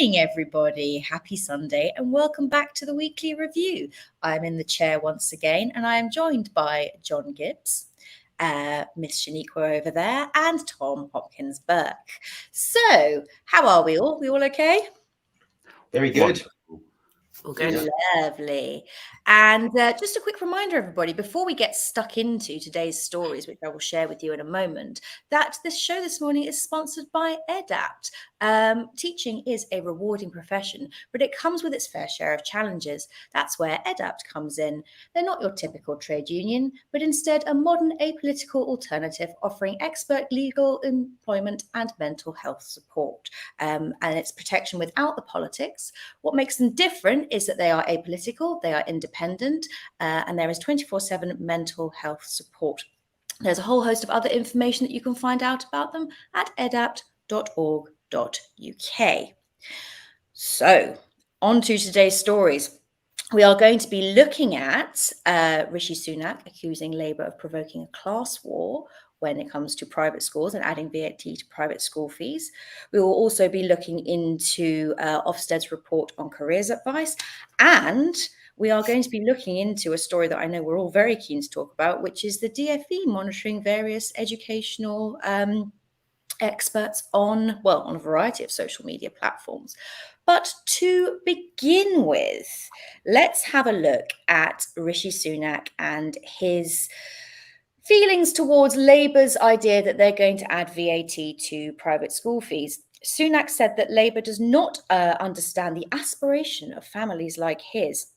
morning, everybody. Happy Sunday and welcome back to the weekly review. I'm in the chair once again and I am joined by John Gibbs, Miss Shaniqua over there, and Tom Hopkins-Burke. So, how are we all? We all okay? Very good. Okay. Lovely. And just a quick reminder, everybody, before we get stuck into today's stories, which I will share with you in a moment, that this show this morning is sponsored by EDAPT. Teaching is a rewarding profession, but it comes with its fair share of challenges. That's where EDAPT comes in. They're not your typical trade union, but instead a modern apolitical alternative offering expert legal, employment and mental health support. And it's protection without the politics. What makes them different is that they are apolitical, they are independent, and there is 24/7 mental health support. There's a whole host of other information that you can find out about them at edapt.org.uk. So, on to today's stories. We are going to be looking at Rishi Sunak accusing Labour of provoking a class war when it comes to private schools and adding VAT to private school fees. We will also be looking into Ofsted's report on careers advice, and we are going to be looking into a story that I know we're all very keen to talk about, which is the DfE monitoring various educational experts on a variety of social media platforms. But to begin with, let's have a look at Rishi Sunak and his feelings towards Labour's idea that they're going to add VAT to private school fees. Sunak said that Labour does not understand the aspiration of families like his.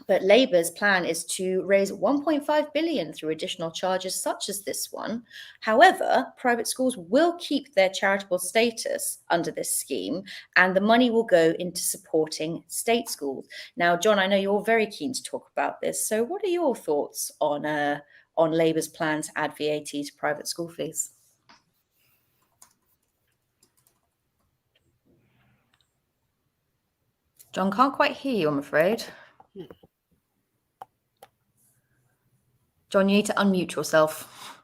But Labour's plan is to raise 1.5 billion through additional charges such as this one. However, private schools will keep their charitable status under this scheme, and the money will go into supporting state schools. Now, John, I know you're very keen to talk about this. So what are your thoughts on Labour's plan to add VAT to private school fees? John, can't quite hear you, I'm afraid. John, you need to unmute yourself.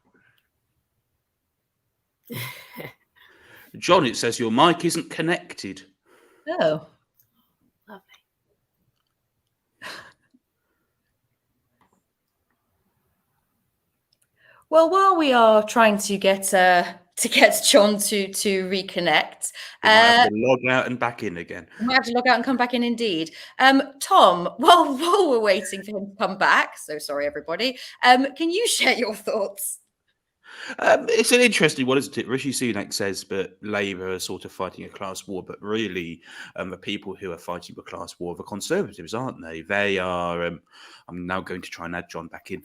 John, it says your mic isn't connected. Oh. Lovely. Well, while we are trying to get John to reconnect, You might have to log out and back in again. We might have to log out and come back in indeed. Tom, while we're waiting for him to come back, so sorry everybody, can you share your thoughts? It's an interesting one, isn't it? Rishi Sunak says that Labour are sort of fighting a class war, but really the people who are fighting the class war are the Conservatives, aren't they? They are, I'm now going to try and add John back in.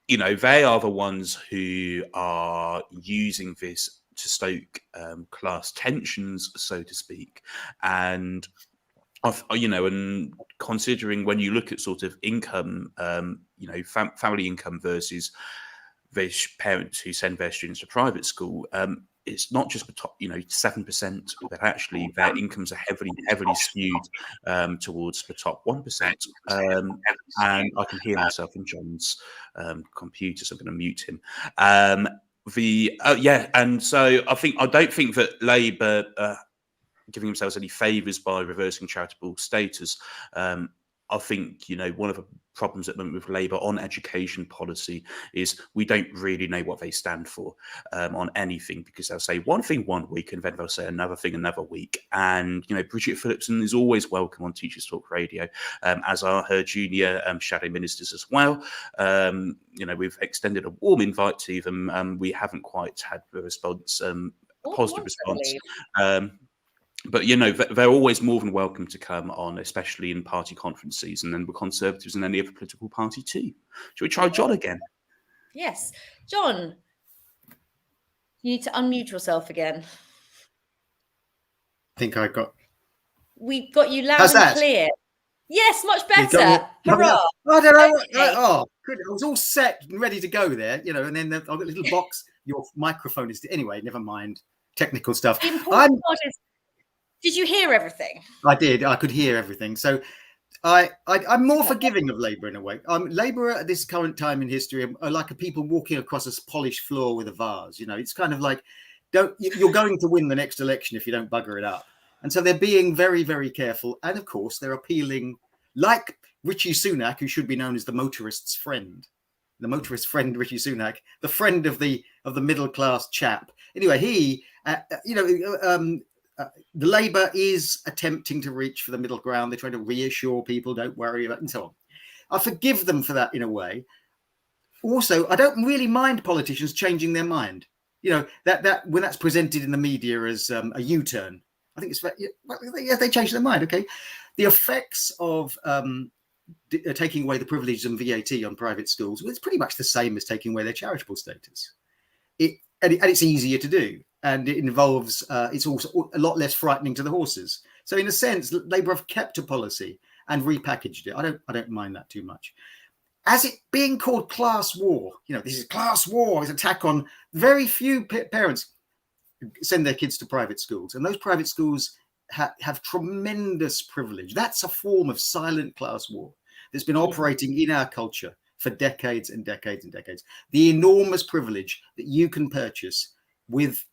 They are the ones who are using this to stoke class tensions, so to speak. And and considering when you look at sort of income, family income versus those parents who send their students to private school, it's not just the top, 7%, but actually their incomes are heavily skewed towards the top 1%. And I can hear myself in John's computer, so I'm going to mute him. And so I don't think that Labour giving themselves any favours by reversing charitable status. I think, one of the problems at the moment with Labour on education policy is we don't really know what they stand for on anything, because they'll say one thing one week and then they'll say another thing another week. And, Bridget Phillipson is always welcome on Teachers Talk Radio, as are her junior shadow ministers as well. We've extended a warm invite to them. We haven't quite had a response, a positive response. But, they're always more than welcome to come on, especially in party conference season, and the Conservatives and any other political party too. Shall we try John again? Yes. John, you need to unmute yourself again. I think I got... We got you loud and clear. Yes, much better. Hurrah. I don't know. Okay. Good. I was all set and ready to go there, and then I've got a little box. Your microphone is... Anyway, never mind. Technical stuff. The important part is, did you hear everything? I did. I could hear everything. So I'm more forgiving of Labour in a way. Labour at this current time in history are like a people walking across a polished floor with a vase. It's kind of like, you're going to win the next election if you don't bugger it up. And so they're being very, very careful. And of course, they're appealing, like Rishi Sunak, who should be known as the motorist's friend. The motorist friend, Rishi Sunak, the friend of the middle class chap. Anyway, he, the Labour is attempting to reach for the middle ground. They're trying to reassure people, don't worry about it, and so on. I forgive them for that in a way. Also, I don't really mind politicians changing their mind. That when that's presented in the media as a U-turn, I think they change their mind. Okay, the effects of taking away the privileges and VAT on private schools, well, it's pretty much the same as taking away their charitable status. It's easier to do, and it involves. It's also a lot less frightening to the horses. So, in a sense, Labour have kept a policy and repackaged it. I don't mind that too much. As it being called class war, this is class war. It's an attack on very few parents send their kids to private schools, and those private schools have tremendous privilege. That's a form of silent class war that's been operating in our culture for decades and decades and decades. The enormous privilege that you can purchase with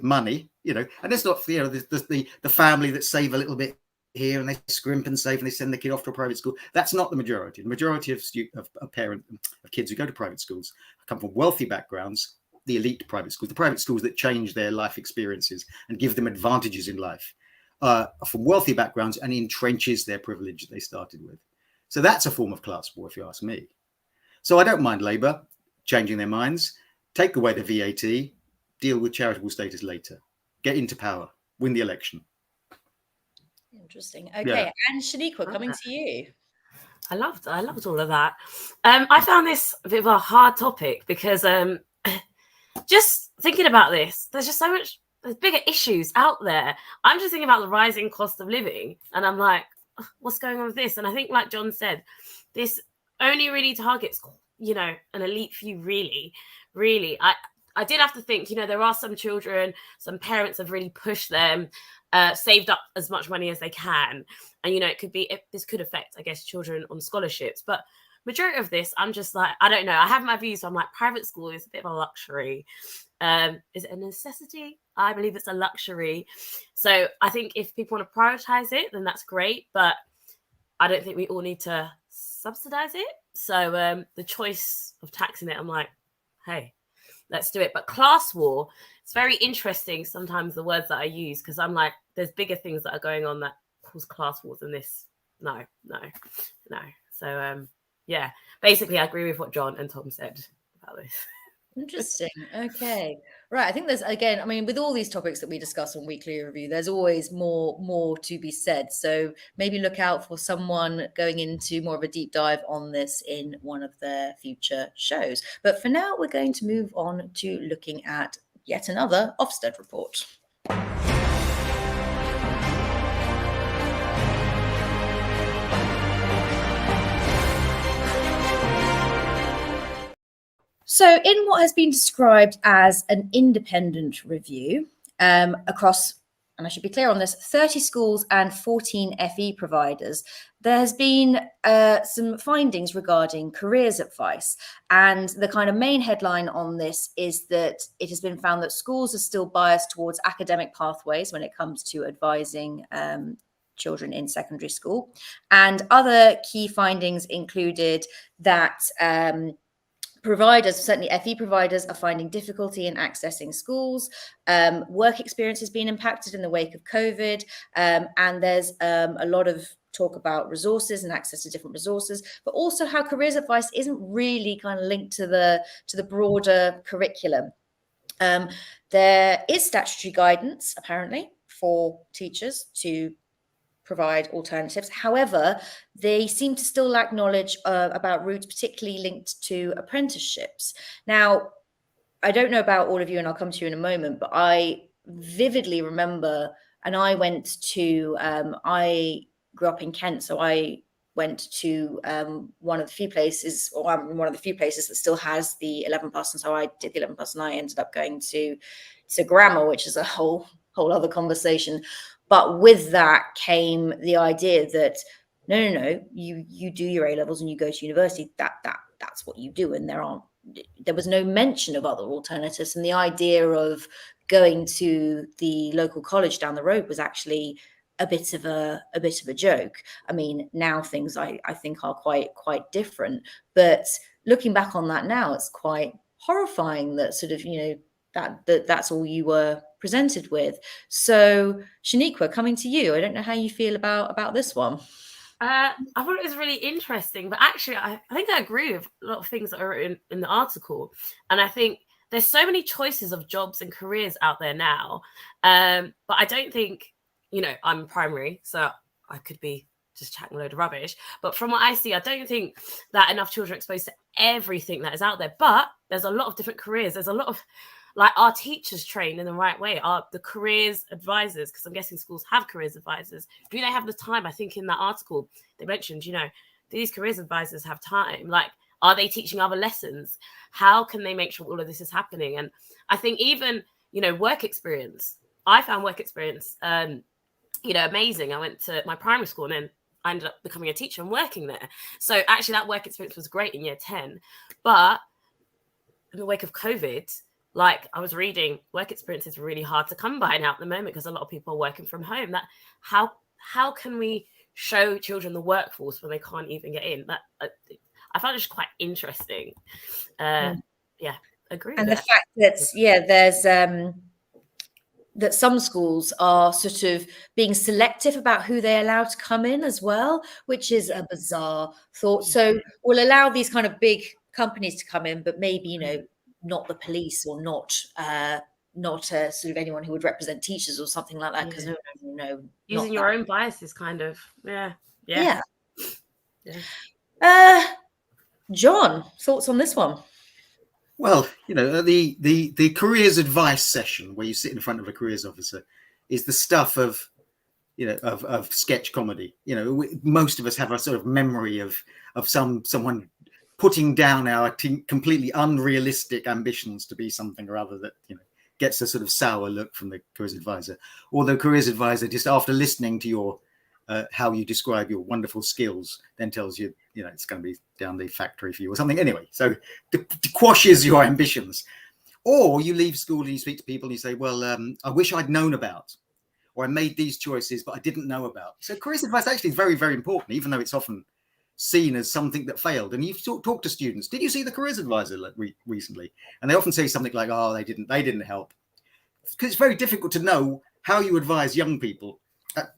money, and it's not the family that save a little bit here and they scrimp and save and they send the kid off to a private school. That's not the majority. The majority of kids who go to private schools come from wealthy backgrounds. The elite private schools, the private schools that change their life experiences and give them advantages in life, from wealthy backgrounds, and entrenches their privilege that they started with. So that's a form of class war, if you ask me. So I don't mind Labour changing their minds, take away the VAT, deal with charitable status later, get into power, win the election. Interesting. Okay, yeah. And Shaniqua, coming to you. I loved all of that. I found this a bit of a hard topic because just thinking about this, there's bigger issues out there. I'm just thinking about the rising cost of living, and I'm like, what's going on with this? And I think, like John said, this only really targets, an elite few, really. I did have to think, there are some children, some parents have really pushed them, saved up as much money as they can. And, this could affect, I guess, children on scholarships. But majority of this, I'm just like, I don't know. I have my views. So I'm like, private school is a bit of a luxury. Is it a necessity? I believe it's a luxury. So I think if people want to prioritize it, then that's great. But I don't think we all need to subsidize it. So the choice of taxing it, I'm like, hey, let's do it. But class war, it's very interesting sometimes the words that I use, because I'm like, there's bigger things that are going on that cause class wars than this. No. So yeah, basically I agree with what John and Tom said about this. Interesting. Okay. Right. I think there's, again, with all these topics that we discuss on Weekly Review, there's always more to be said. So maybe look out for someone going into more of a deep dive on this in one of their future shows. But for now, we're going to move on to looking at yet another Ofsted report. So in what has been described as an independent review across, and I should be clear on this, 30 schools and 14 FE providers, there has been some findings regarding careers advice. And the kind of main headline on this is that it has been found that schools are still biased towards academic pathways when it comes to advising children in secondary school. And other key findings included that providers, certainly FE providers, are finding difficulty in accessing schools. Work experience has been impacted in the wake of COVID. And there's a lot of talk about resources and access to different resources, but also how careers advice isn't really kind of linked to the broader curriculum. There is statutory guidance, apparently, for teachers to provide alternatives. However, they seem to still lack knowledge about routes, particularly linked to apprenticeships. Now, I don't know about all of you, and I'll come to you in a moment, but I vividly remember, and I grew up in Kent, so I went to one of the few places, or one of the few places that still has the 11 plus, and so I did the 11 plus, and I ended up going to grammar, which is a whole other conversation. But with that came the idea that no, you do your A levels and you go to university. That's what you do, and there was no mention of other alternatives. And the idea of going to the local college down the road was actually a bit of a joke. I mean, now things I think are quite different, but looking back on that now, it's quite horrifying that sort of, that's all you were presented with. So Shaniqua, coming to you, I don't know how you feel about this one. I thought it was really interesting, but actually I think I agree with a lot of things that are in the article. And I think there's so many choices of jobs and careers out there now. But I don't think, I'm primary, so I could be just chatting a load of rubbish. But from what I see, I don't think that enough children are exposed to everything that is out there. But there's a lot of different careers. There's a lot of, like, our teachers trained in the right way, are the careers advisors, because I'm guessing schools have careers advisors. Do they have the time? I think in that article they mentioned, these careers advisors have time. Like, are they teaching other lessons? How can they make sure all of this is happening? And I think even, work experience, I found work experience, amazing. I went to my primary school and then I ended up becoming a teacher and working there. So actually that work experience was great in year 10. But in the wake of COVID, like I was reading, work experience is really hard to come by now at the moment because a lot of people are working from home. That how can we show children the workforce when they can't even get in? That I found it just quite interesting. Agree. And the fact that there's that some schools are sort of being selective about who they allow to come in as well, which is a bizarre thought. So we'll allow these kind of big companies to come in, but maybe, not the police or not sort of anyone who would represent teachers or something like that. Because no, using your own biases, kind of. Yeah. John, thoughts on this one? Well, the careers advice session where you sit in front of a careers officer is the stuff of sketch comedy. Most of us have a sort of memory of someone putting down our completely unrealistic ambitions to be something or other that gets a sort of sour look from the careers advisor, or the careers advisor, just after listening to your how you describe your wonderful skills, then tells you it's going to be down the factory for you or something. Anyway, so quashes your ambitions. Or you leave school and you speak to people and you say, well, I wish I'd known about, or I made these choices but I didn't know about. So careers advice actually is very, very important, even though it's often seen as something that failed. And you've talked to students. Did you see the careers advisor recently? And they often say something like, oh, they didn't help. Because it's very difficult to know how you advise young people at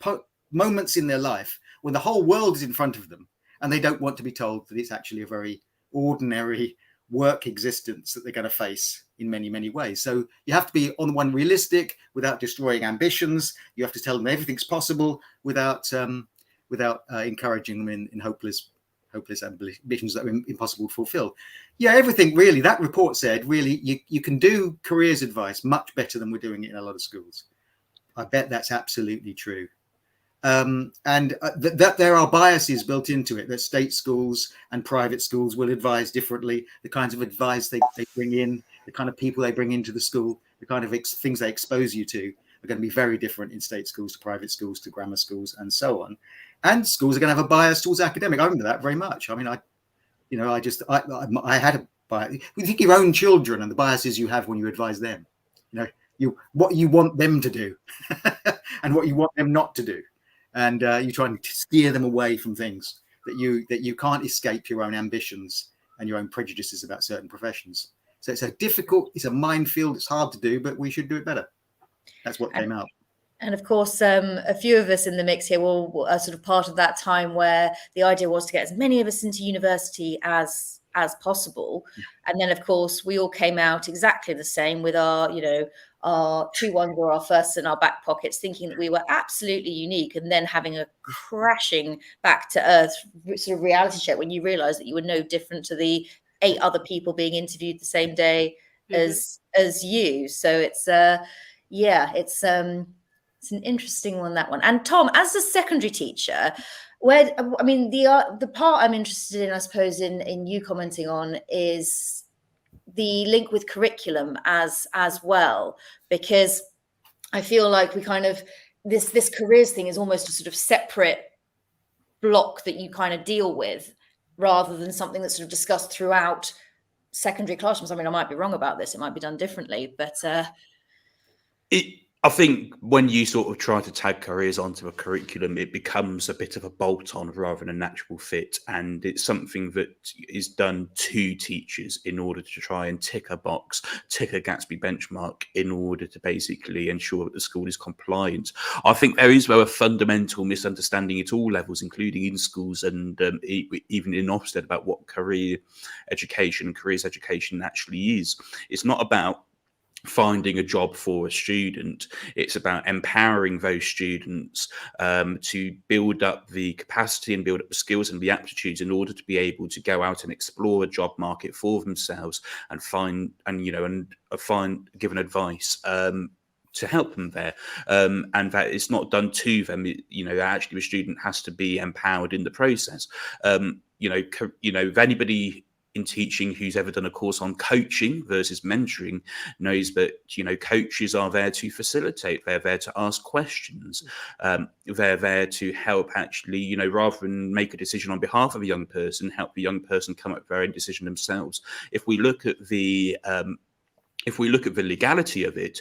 moments in their life when the whole world is in front of them and they don't want to be told that it's actually a very ordinary work existence that they're going to face in many, many ways. So you have to be, on the one, realistic without destroying ambitions. You have to tell them everything's possible without encouraging them in hopeless ambitions that are impossible to fulfill. Yeah, everything really, that report said, really, you can do careers advice much better than we're doing it in a lot of schools. I bet that's absolutely true. And that there are biases built into it, that state schools and private schools will advise differently. The kinds of advice they bring in, the kind of people they bring into the school, the kind of things they expose you to are going to be very different in state schools to private schools to grammar schools and so on. And schools are going to have a bias towards academic. I remember that very much. I mean, I had a bias. You think your own children and the biases you have when you advise them, what you want them to do and what you want them not to do. And you try and steer them away from things that you can't escape your own ambitions and your own prejudices about certain professions. So it's a minefield. It's hard to do, but we should do it better. That's what came out. And of course, a few of us in the mix here are sort of part of that time where the idea was to get as many of us into university as possible. Yeah. And then, of course, we all came out exactly the same with our 2-1s or our firsts in our back pockets, thinking that we were absolutely unique, and then having a crashing back to earth sort of reality check when you realize that you were no different to the 8 other people being interviewed the same day as you. So it's it's an interesting one, that one. And Tom, as a secondary teacher, the part I'm interested in, I suppose, in you commenting on is the link with curriculum as well, because I feel like we kind of this careers thing is almost a sort of separate block that you kind of deal with, rather than something that's sort of discussed throughout secondary classrooms. I mean, I might be wrong about this; it might be done differently, but I think when you sort of try to tag careers onto a curriculum, it becomes a bit of a bolt-on rather than a natural fit, and it's something that is done to teachers in order to try and tick a box, tick a Gatsby benchmark, in order to basically ensure that the school is compliant. I think there is a fundamental misunderstanding at all levels, including in schools and even in Ofsted, about what careers education actually is. It's not about finding a job for a student. It's about empowering those students to build up the capacity and build up the skills and the aptitudes in order to be able to go out and explore a job market for themselves and find given advice to help them there, and that it's not done to them. Actually the student has to be empowered in the process. If anybody in teaching who's ever done a course on coaching versus mentoring knows that coaches are there to facilitate, they're there to ask questions, they're there to help actually rather than make a decision on behalf of a young person, help the young person come up with their own decision themselves. If we look at the legality of it,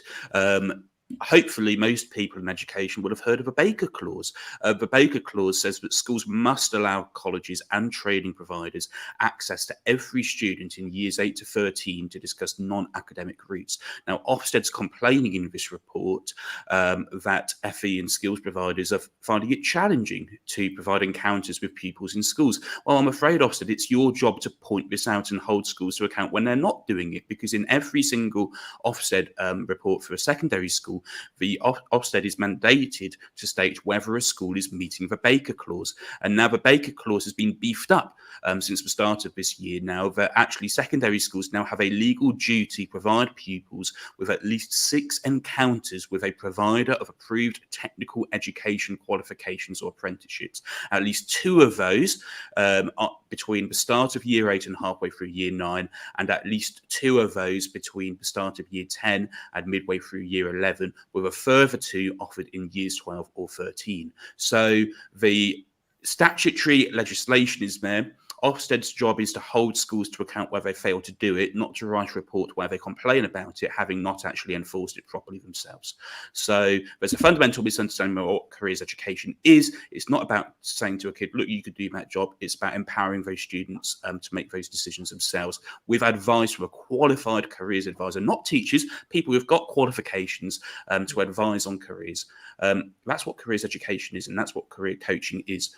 hopefully most people in education would have heard of a Baker Clause. The Baker Clause says that schools must allow colleges and training providers access to every student in years 8 to 13 to discuss non-academic routes. Now, Ofsted's complaining in this report that FE and skills providers are finding it challenging to provide encounters with pupils in schools. Well, I'm afraid, Ofsted, it's your job to point this out and hold schools to account when they're not doing it, because in every single Ofsted report for a secondary school, the Ofsted is mandated to state whether a school is meeting the Baker Clause. And now the Baker Clause has been beefed up since the start of this year now, that actually secondary schools now have a legal duty to provide pupils with at least 6 encounters with a provider of approved technical education qualifications or apprenticeships. At least 2 of those are between the start of year 8 and halfway through year 9, and at least 2 of those between the start of year 10 and midway through year 11, with a further 2 offered in years 12 or 13. So the statutory legislation is there. Ofsted's job is to hold schools to account where they fail to do it, not to write a report where they complain about it, having not actually enforced it properly themselves. So there's a fundamental misunderstanding of what careers education is. It's not about saying to a kid, look, you could do that job. It's about empowering those students to make those decisions themselves with advice from a qualified careers advisor, not teachers, people who've got qualifications to advise on careers. That's what careers education is, and that's what career coaching is.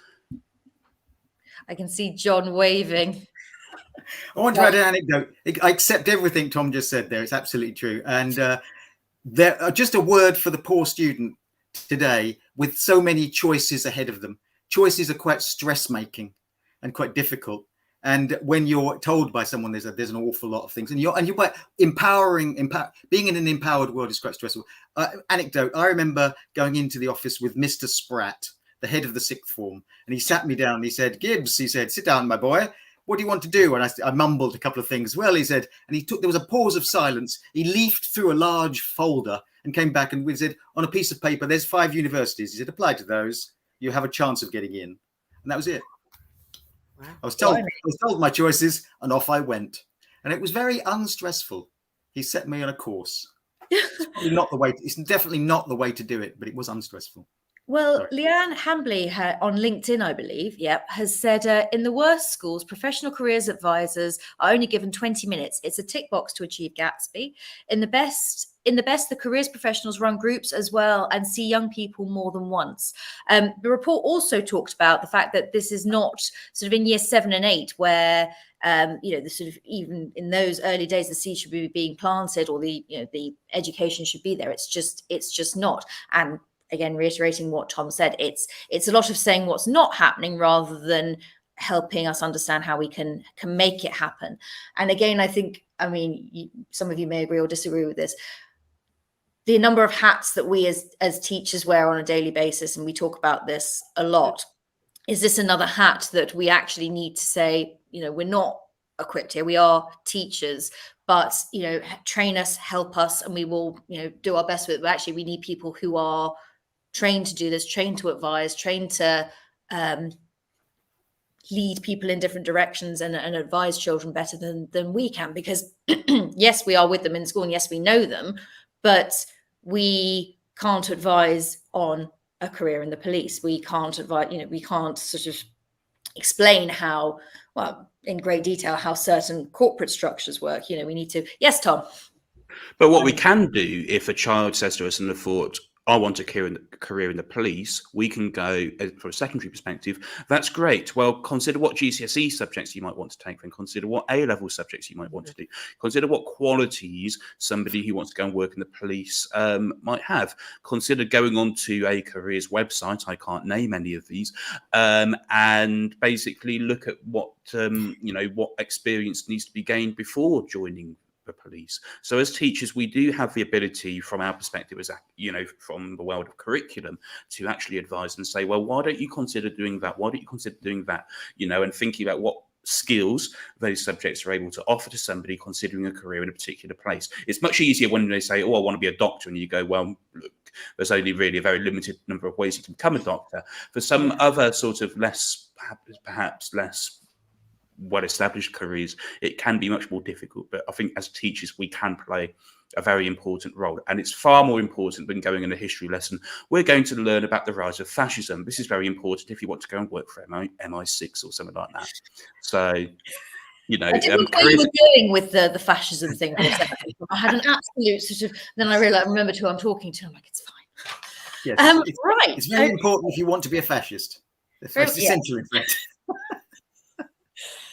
I can see John waving. I want to add an anecdote. I accept everything Tom just said there. It's absolutely true. And there just a word for the poor student today with so many choices ahead of them. Choices are quite stress-making and quite difficult. And when you're told by someone there's an awful lot of things, and you're quite being in an empowered world is quite stressful. Anecdote: I remember going into the office with Mr. Spratt, the head of the 6th form, and he sat me down and he said, Gibbs, he said, sit down, my boy. What do you want to do? And I mumbled a couple of things. Well, he said, and there was a pause of silence. He leafed through a large folder and came back and we said, on a piece of paper, there's 5 universities. He said, apply to those. You have a chance of getting in. And that was it. Wow. I was told my choices, and off I went. And it was very unstressful. He set me on a course. It's definitely not the way to do it, but it was unstressful. Well, Leanne Hambley on LinkedIn, I believe, has said, in the worst schools, professional careers advisors are only given 20 minutes. It's a tick box to achieve Gatsby. In the best, the careers professionals run groups as well and see young people more than once. The report also talked about the fact that this is not sort of in year 7 and 8 where the sort of, even in those early days, the seed should be being planted or the education should be there. It's just not. And again, reiterating what Tom said, it's a lot of saying what's not happening rather than helping us understand how we can make it happen. And again, I think, some of you may agree or disagree with this. The number of hats that we as teachers wear on a daily basis, and we talk about this a lot, is this another hat that we actually need to say, we're not equipped here, we are teachers, but train us, help us, and we will do our best with it. But actually we need people who are trained to do this, trained to advise, trained to lead people in different directions and advise children better than we can. Because yes, we are with them in school and yes, we know them, but we can't advise on a career in the police. We can't advise, we can't sort of explain how, well, in great detail, how certain corporate structures work. We need to. Yes, Tom. But what we can do, if a child says to us in the thought, I want a career in the police, we can go, from a secondary perspective, that's great. Well, consider what GCSE subjects you might want to take, and consider what A-level subjects you might want to do. Consider what qualities somebody who wants to go and work in the police might have. Consider going onto a careers website, I can't name any of these, and basically look at what, what experience needs to be gained before joining the police. So as teachers, we do have the ability, from our perspective, as from the world of curriculum, to actually advise and say, well, why don't you consider doing that? Why don't you consider doing that? And thinking about what skills those subjects are able to offer to somebody considering a career in a particular place. It's much easier when they say, oh, I want to be a doctor, and you go, well, look, there's only really a very limited number of ways you can become a doctor. For some other sort of perhaps less well-established careers, it can be much more difficult. But I think as teachers, we can play a very important role, and it's far more important than going in a history lesson. We're going to learn about the rise of fascism. This is very important if you want to go and work for MI6 or something like that. So, I didn't know where you were going with the fascism thing for a second. I had an absolute sort of, then I realized, I remembered who I'm talking to. I'm like, it's fine. Yes, right. It's very important if you want to be a fascist. It's essential, in fact.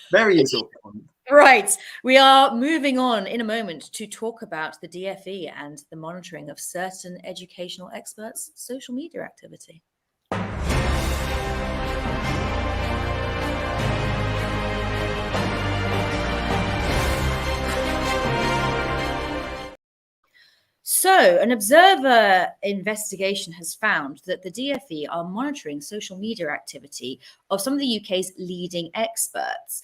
Very important. Right. We are moving on in a moment to talk about the DFE and the monitoring of certain educational experts' social media activity. So, an Observer investigation has found that the DFE are monitoring social media activity of some of the UK's leading experts.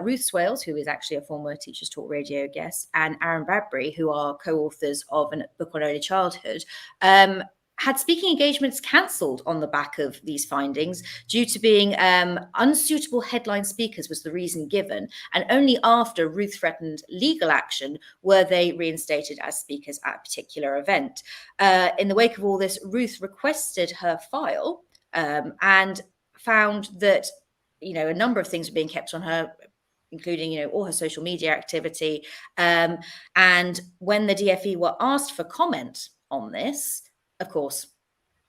Ruth Swales, who is actually a former Teachers Talk Radio guest, and Aaron Bradbury, who are co-authors of a book on early childhood, had speaking engagements cancelled on the back of these findings due to being unsuitable headline speakers was the reason given. And only after Ruth threatened legal action were they reinstated as speakers at a particular event. In the wake of all this, Ruth requested her file and found that, a number of things were being kept on her, including, all her social media activity. And when the DFE were asked for comment on this, of course,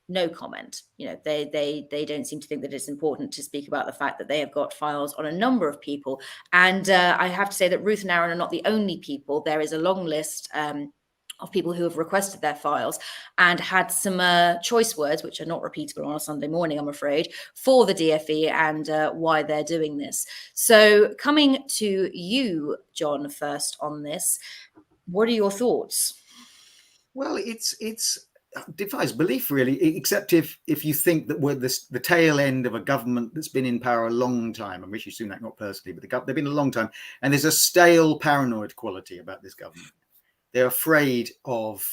no comment. They don't seem to think that it's important to speak about the fact that they have got files on a number of people. And I have to say that Ruth and Aaron are not the only people. There is a long list of people who have requested their files and had some choice words, which are not repeatable on a Sunday morning, I'm afraid, for the DFE and why they're doing this. So coming to you, John, first on this, what are your thoughts? Well, it's defies belief, really, except if you think that we're the tail end of a government that's been in power a long time. And Rishi Sunak, not personally, but they've been a long time. And there's a stale, paranoid quality about this government. They're afraid of,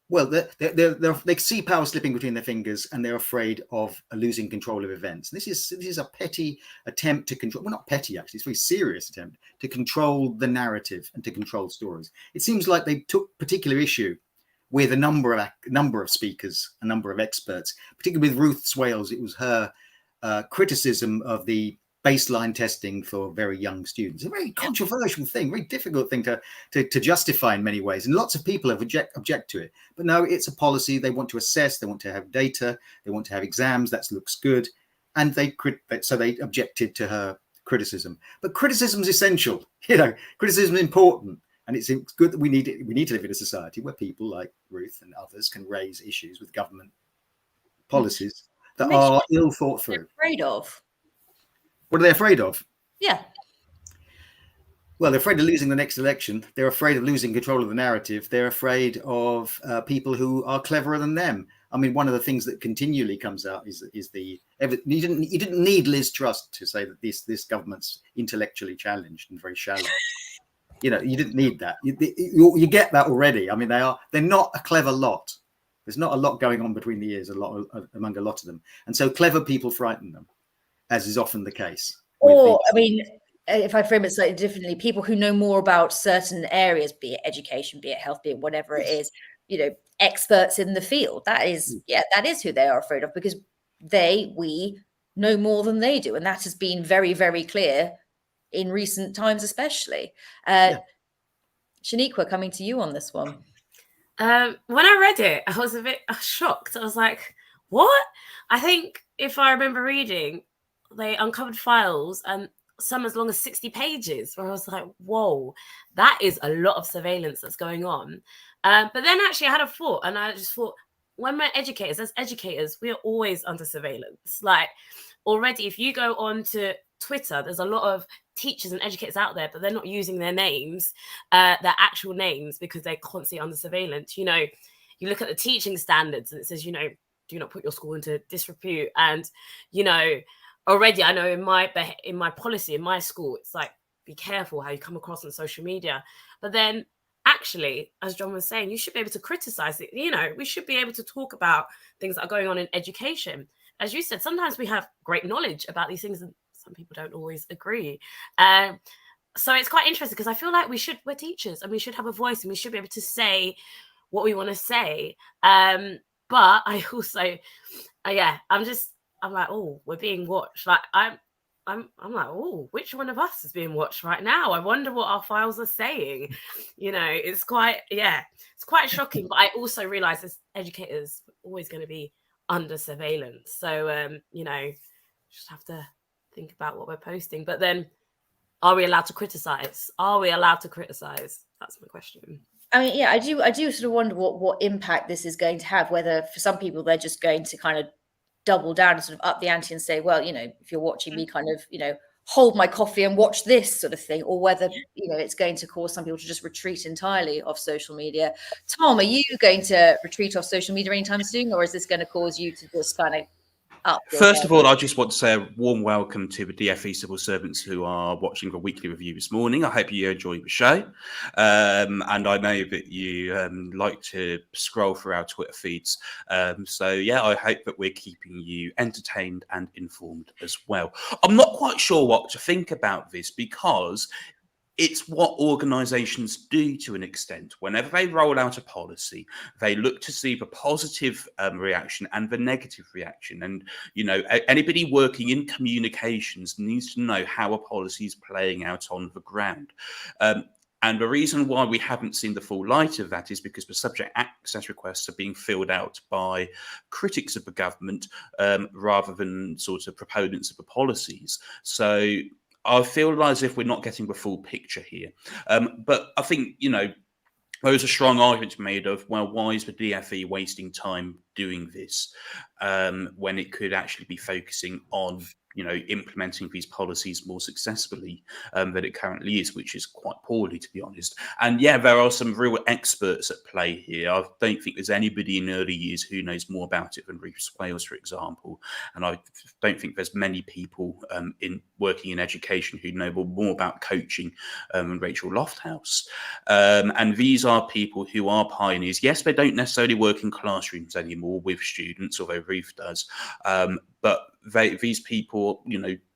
well, they see power slipping between their fingers, and they're afraid of losing control of events. This is a petty attempt to control, well, not petty, actually, it's a very serious attempt to control the narrative and to control stories. It seems like they took particular issue with a number of speakers, a number of experts, particularly with Ruth Swales. It was her criticism of the baseline testing for very young students. A very controversial thing, very difficult thing to justify in many ways. And lots of people have object to it. But no, it's a policy. They want to assess, they want to have data, they want to have exams. That looks good. And so they objected to her criticism. But criticism is essential. Criticism is important. And it's good that we need to live in a society where people like Ruth and others can raise issues with government policies that are ill thought through. Afraid of. What are they afraid of? Yeah. Well, they're afraid of losing the next election. They're afraid of losing control of the narrative. They're afraid of people who are cleverer than them. I mean, one of the things that continually comes out is you didn't need Liz Truss to say that this government's intellectually challenged and very shallow. You didn't need that. You get that already. I mean, they're not a clever lot. There's not a lot going on between the ears among a lot of them. And so clever people frighten them, as is often the case. if I frame it slightly differently, people who know more about certain areas, be it education, be it health, be it whatever it is, experts in the field. That is who they are afraid of, because we know more than they do. And that has been very, very clear in recent times, especially. Shaniqua, coming to you on this one. When I read it, I was a bit shocked. I was like, what? I think if I remember reading, they uncovered files and some as long as 60 pages, where I was like, whoa, that is a lot of surveillance that's going on. But then actually I had a thought, and I just thought, when we're educators, as educators, we are always under surveillance. Like, already, if you go on to Twitter, there's a lot of teachers and educators out there, but they're not using their names, their actual names, because they're constantly under surveillance. You look at the teaching standards and it says, do not put your school into disrepute. And, already I know in my policy, in my school, it's like, be careful how you come across on social media. But then actually, as John was saying, you should be able to criticize it. We should be able to talk about things that are going on in education. As you said, sometimes we have great knowledge about these things and some people don't always agree. So it's quite interesting, because I feel like we're teachers and we should have a voice and we should be able to say what we want to say. But I also, I'm like, oh, we're being watched. Like I'm like, oh, which one of us is being watched right now? I wonder what our files are saying. It's quite shocking. But I also realize as educators, we're always going to be under surveillance. So, just have to think about what we're posting. But then, are we allowed to criticize? That's my question. I mean, I do sort of wonder what impact this is going to have, whether for some people they're just going to kind of double down and sort of up the ante and say, well, if you're watching me kind of, hold my coffee and watch this sort of thing, or whether, it's going to cause some people to just retreat entirely off social media. Tom, are you going to retreat off social media anytime soon, or is this going to cause you to just kind of up? First of all, I just want to say a warm welcome to the DFE civil servants who are watching the weekly review this morning. I hope you enjoy the show. And I know that you like to scroll through our Twitter feeds. I hope that we're keeping you entertained and informed as well. I'm not quite sure what to think about this, because it's what organisations do to an extent. Whenever they roll out a policy, they look to see the positive reaction and the negative reaction. And, anybody working in communications needs to know how a policy is playing out on the ground. And the reason why we haven't seen the full light of that is because the subject access requests are being filled out by critics of the government rather than sort of proponents of the policies. So I feel as if we're not getting the full picture here. But I think, there's a strong argument made of, well, why is the DFE wasting time doing this when it could actually be focusing on, implementing these policies more successfully than it currently is, which is quite poorly, to be honest. And there are some real experts at play here. I don't think there's anybody in early years who knows more about it than Rhys Wales, for example. And I don't think there's many people working in education who know more about coaching than Rachel Lofthouse. And these are people who are pioneers. Yes, they don't necessarily work in classrooms anymore with students, although Ruth does. But these people,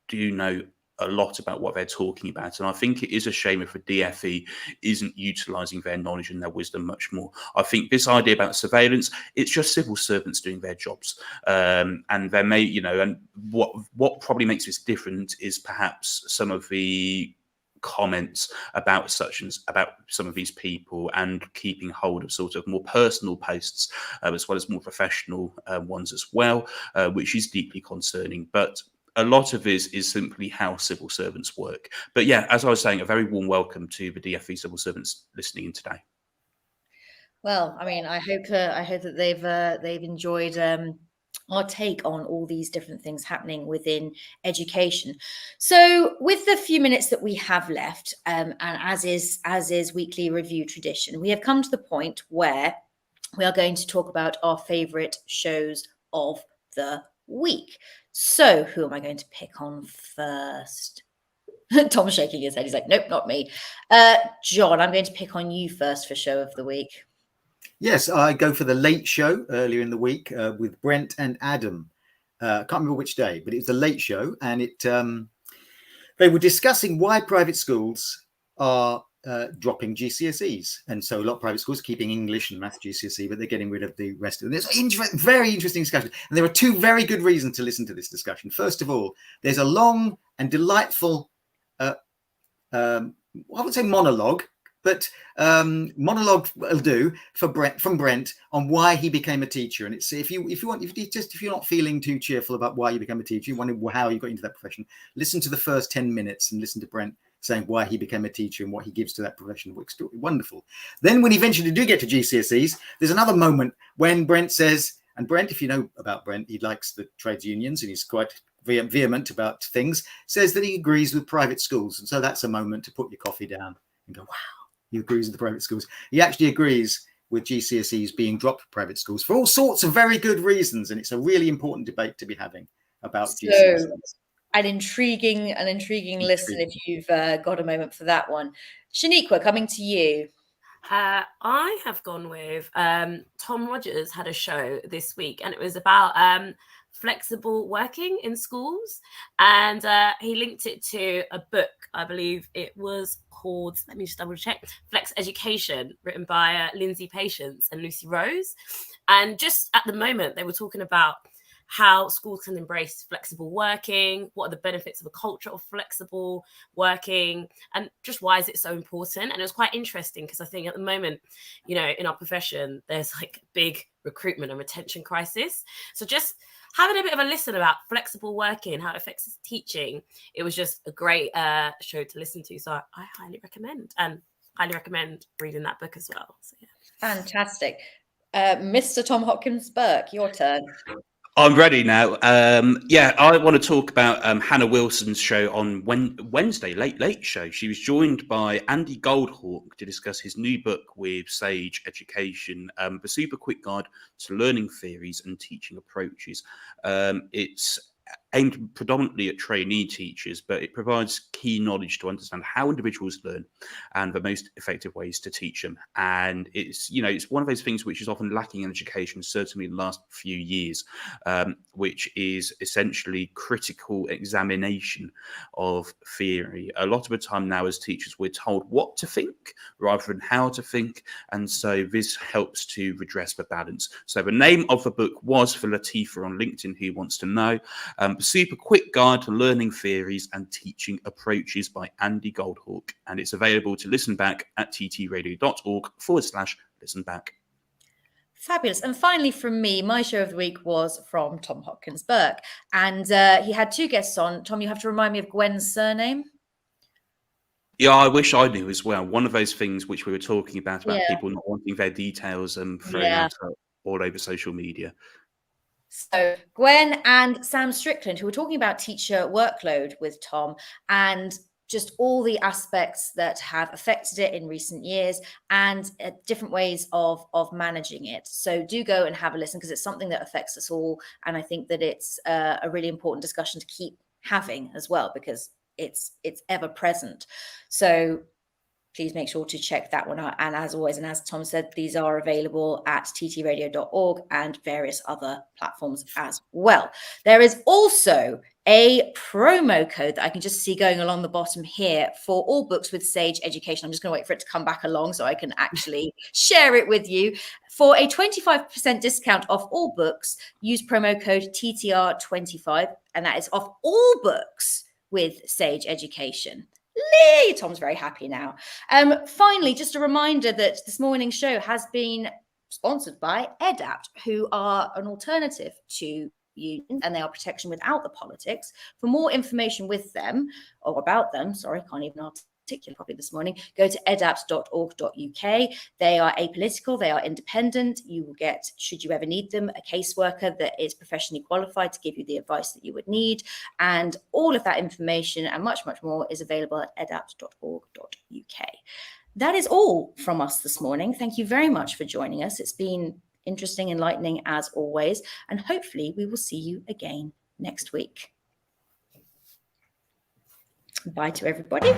do know a lot about what they're talking about. And I think it is a shame if the DFE isn't utilising their knowledge and their wisdom much more. I think this idea about surveillance, it's just civil servants doing their jobs. And there may, and what probably makes this different is perhaps some of the comments about some of these people, and keeping hold of sort of more personal posts as well as more professional ones as well, which is deeply concerning. But a lot of this is simply how civil servants work. But as I was saying, a very warm welcome to the DFE civil servants listening in today. Well, I mean, I hope that they've enjoyed our take on all these different things happening within education. So with the few minutes that we have left, and as is weekly review tradition, we have come to the point where we are going to talk about our favorite shows of the week. So who am I going to pick on first? Tom's shaking his head. He's like, nope, not me. John, I'm going to pick on you first for show of the week. Yes, I go for The Late Show earlier in the week with Brent and Adam. I can't remember which day, but it was The Late Show. And the they were discussing why private schools are dropping GCSEs. And so a lot of private schools are keeping English and math GCSE, but they're getting rid of the rest of them. It's very interesting discussion. And there are two very good reasons to listen to this discussion. First of all, there's a long and delightful, I would say monologue, but monologue will do from Brent on why he became a teacher. And it's if you're not feeling too cheerful about why you became a teacher, you wonder how you got into that profession, listen to the first 10 minutes and listen to Brent saying why he became a teacher and what he gives to that profession. Wonderful. Then when eventually do get to GCSEs, there's another moment when Brent says, and Brent, if you know about Brent, he likes the trades unions and he's quite vehement about things, says that he agrees with private schools. And so that's a moment to put your coffee down and go, wow, he agrees with the private schools. He actually agrees with GCSEs being dropped for private schools for all sorts of very good reasons. And it's a really important debate to be having about GCSEs. An intriguing listen if you've got a moment for that one. Shaniqua, coming to you. I have gone with Tom Rogers had a show this week, and it was about flexible working in schools, and he linked it to a book. I believe it was called, let me just double check, Flex Education, written by Lindsay Patience and Lucy Rose. And just at the moment, they were talking about how schools can embrace flexible working, what are the benefits of a culture of flexible working, and just why is it so important. And it was quite interesting because I think at the moment, you know, in our profession, there's like big recruitment and retention crisis. So just having a bit of a listen about flexible working, how it affects teaching, it was just a great show to listen to. So I highly recommend, and highly recommend reading that book as well. So, yeah. Fantastic. Mr. Tom Hopkins Burke, your turn. I'm ready now. I want to talk about Hannah Wilson's show on Wednesday, Late Show. She was joined by Andy Goldhawk to discuss his new book with Sage Education, the super quick guide to learning theories and teaching approaches. It's aimed predominantly at trainee teachers, but it provides key knowledge to understand how individuals learn and the most effective ways to teach them. And it's one of those things which is often lacking in education, certainly in the last few years, which is essentially critical examination of theory. A lot of the time now as teachers, we're told what to think rather than how to think. And so this helps to redress the balance. So the name of the book was, for Latifa on LinkedIn who wants to know, Super Quick Guide to Learning Theories and Teaching Approaches by Andy Goldhawk. And it's available to listen back at ttradio.org/listen back. Fabulous. And finally from me, my show of the week was from Tom Hopkins Burke. And he had two guests on. Tom, you have to remind me of Gwen's surname. Yeah, I wish I knew as well. One of those things which we were talking about people not wanting their details thrown out all over social media. So Gwen and Sam Strickland, who were talking about teacher workload with Tom and just all the aspects that have affected it in recent years and different ways of managing it. So do go and have a listen because it's something that affects us all. And I think that it's a really important discussion to keep having as well, because it's ever present. So please make sure to check that one out. And as always, and as Tom said, these are available at ttradio.org and various other platforms as well. There is also a promo code that I can just see going along the bottom here for all books with Sage Education. I'm just going to wait for it to come back along so I can actually share it with you. For a 25% discount off all books, use promo code TTR25, and that is off all books with Sage Education. Tom's very happy now. Finally, just a reminder that this morning's show has been sponsored by EDAPT, who are an alternative to unions, and they are protection without the politics. For more information with them, or about them, sorry, can't even articulate properly this morning, go to edapt.org.uk. They are apolitical, they are independent. You will get, should you ever need them, a caseworker that is professionally qualified to give you the advice that you would need. And all of that information and much, much more is available at edapt.org.uk. That is all from us this morning. Thank you very much for joining us. It's been interesting, enlightening as always, and hopefully we will see you again next week. Bye to everybody.